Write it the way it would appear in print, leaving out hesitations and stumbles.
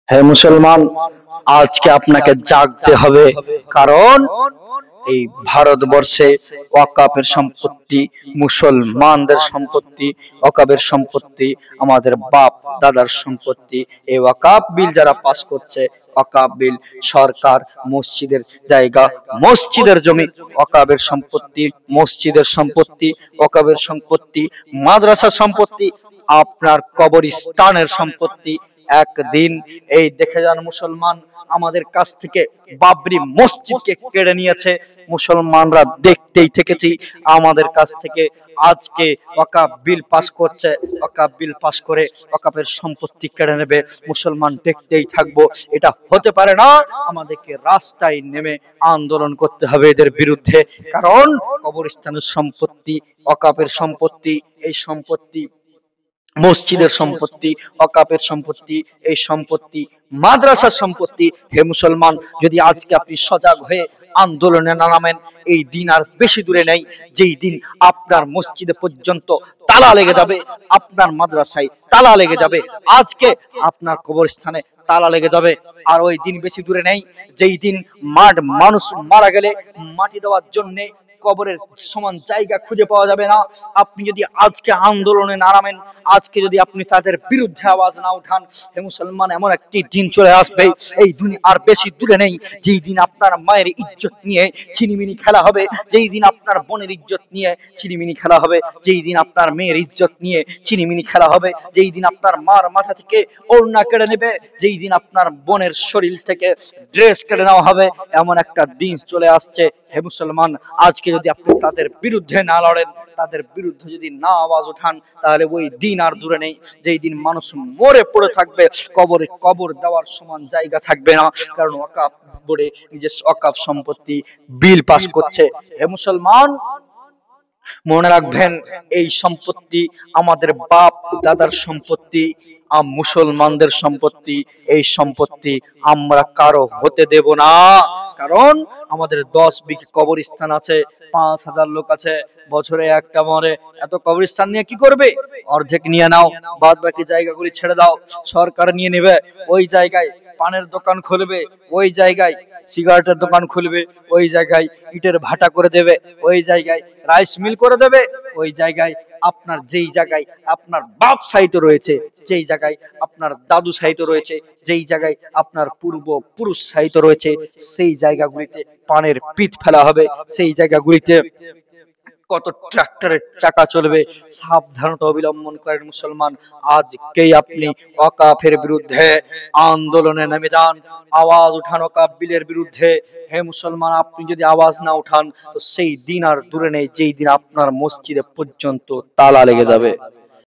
হে মুসলমান, আজকে আপনাকে জাগতে হবে। কারণ এই ভারতবর্ষে ওয়াকাফের সম্পত্তি মুসলমানদের সম্পত্তি। ওয়াকাফের সম্পত্তি আমাদের বাপ দাদার সম্পত্তি। এই ওয়াকাফ বিল যারা পাস করছে, ওয়াকাফ বিল সরকার মসজিদের জায়গা, মসজিদের জমি, ওয়াকাফের সম্পত্তি, মসজিদের সম্পত্তি, ওয়াকাফের সম্পত্তি, মাদ্রাসার সম্পত্তি, আপনার কবরস্থানের সম্পত্তি। একদিন এই দেখে যান মুসলমান, আমাদের কাছ থেকে বাবরি মসজিদকে কেড়ে নিয়েছে। মুসলমানরা দেখতেই থেকেছি আমাদের কাছ থেকে। আজকে ওয়াকাফ বিল পাস করছে, ওয়াকাফ বিল পাস করে ওয়াকাফের সম্পত্তি কেড়ে নেবে। মুসলমান দেখতেই থাকবো। এটা হতে পারে না। আমাদেরকে রাস্তায় নেমে আন্দোলন করতে হবে এদের বিরুদ্ধে। কারণ কবরস্থানের সম্পত্তি, ওয়াকাফের সম্পত্তি, এই সম্পত্তি মসজিদের সম্পত্তি, ওয়াকাফের সম্পত্তি, এই সম্পত্তি মাদ্রাসার সম্পত্তি। হে মুসলমান, যদি আজকে আপনি সজাগ হয়ে আন্দোলনে না নামেন, এই দিন আর বেশি দূরে নেই যেই দিন আপনার মসজিদে পর্যন্ত তালা লেগে যাবে, আপনার মাদ্রাসায় তালা লেগে যাবে, আজকে আপনার কবরস্থানে তালা লেগে যাবে। আর ওই দিন বেশি দূরে নেই যেই দিন মানুষ মারা গেলে মাটি দেওয়ার জন্য কবরের সমান জায়গা খুঁজে পাওয়া যাবে না। আপনি যদি আজকে আন্দোলনে না নামেন, আজকে যদি আপনি তাদের বিরুদ্ধে আওয়াজ না উঠান, হে মুসলমান, এমন একটি দিন চলে আসবে, এই দিন আর বেশি দূরে নেই যেই দিন আপনার মায়ের ইজ্জত নিয়ে ছিনিমিনি খেলা হবে, যেই দিন আপনার বোনের ইজ্জত নিয়ে ছিনিমিনি খেলা হবে, যেই দিন আপনার মেয়ের ইজ্জত নিয়ে ছিনিমিনি খেলা হবে, যেই দিন আপনার মার মাথা থেকে ওড়না কেড়ে নেবে, যেই দিন আপনার বোনের শরীর থেকে ড্রেস কেড়ে নেওয়া হবে। এমন একটা দিন চলে আসছে। হে মুসলমান, আজকে যদি আপনি তাদের বিরুদ্ধে না লড়েন, তাদের বিরুদ্ধে যদি না আওয়াজ উঠান, তাহলে ওই দিন আর দূরে নেই যেই দিন মানুষ মরে পড়ে থাকবে, কবরে কবর দেওয়ার সমান জায়গা থাকবে না। কারণ ওয়াকাফ বোর্ডে নিজস্ব ওয়াকাফ সম্পত্তি বিল পাস করছে। হে মুসলমান, মনে রাখবেন, এই সম্পত্তি আমাদের বাপ দাদার সম্পত্তি, মুসলমানদের সম্পত্তি। এই সম্পত্তি আমরা কারো হতে দেব না। কারণ আমাদের 10 বিঘে কবরস্থান আছে, 5,000 লোক আছে, বছরে একটা মরে। এত কবরস্থান নিয়ে কি করবে? অর্ধেক নিয়ে নাও, বাদ বাকি জায়গাগুলি ছেড়ে দাও, সরকার নিয়ে নেবে। ওই জায়গায় পানের দোকান খুলবে, ওই জায়গায় সিগারেটের দোকান খুলবে, ওই জায়গায় ইটের ভাটা করে দেবে, ওই জায়গায় রাইস মিল করে দেবে, ওই জায়গায় আপনার যেই জায়গায় আপনার বাপ সাহিত্য রয়েছে, যেই জায়গায় আপনার দাদু সাহিত্য রয়েছে, যেই জায়গায় আপনার পূর্ব পুরুষ সাহিত্য রয়েছে, সেই জায়গাগুলিতে পানের পিঠ ফেলা হবে। সেই জায়গাগুলিতে কত ট্রাক্টরের চাকা চলবে। সাবধানতা অবলম্বন করেন মুসলমান। আজকেই আপনি ওয়াকাফের বিরুদ্ধে আন্দোলনে নেমে যান, আওয়াজ উঠান ওয়াকাফ বিলের বিরুদ্ধে। হে মুসলমান, আপনি যদি আওয়াজ না উঠান, তো সেই দিন আর দূরে নেই যেই দিন আপনার মসজিদে পর্যন্ত তালা লেগে যাবে।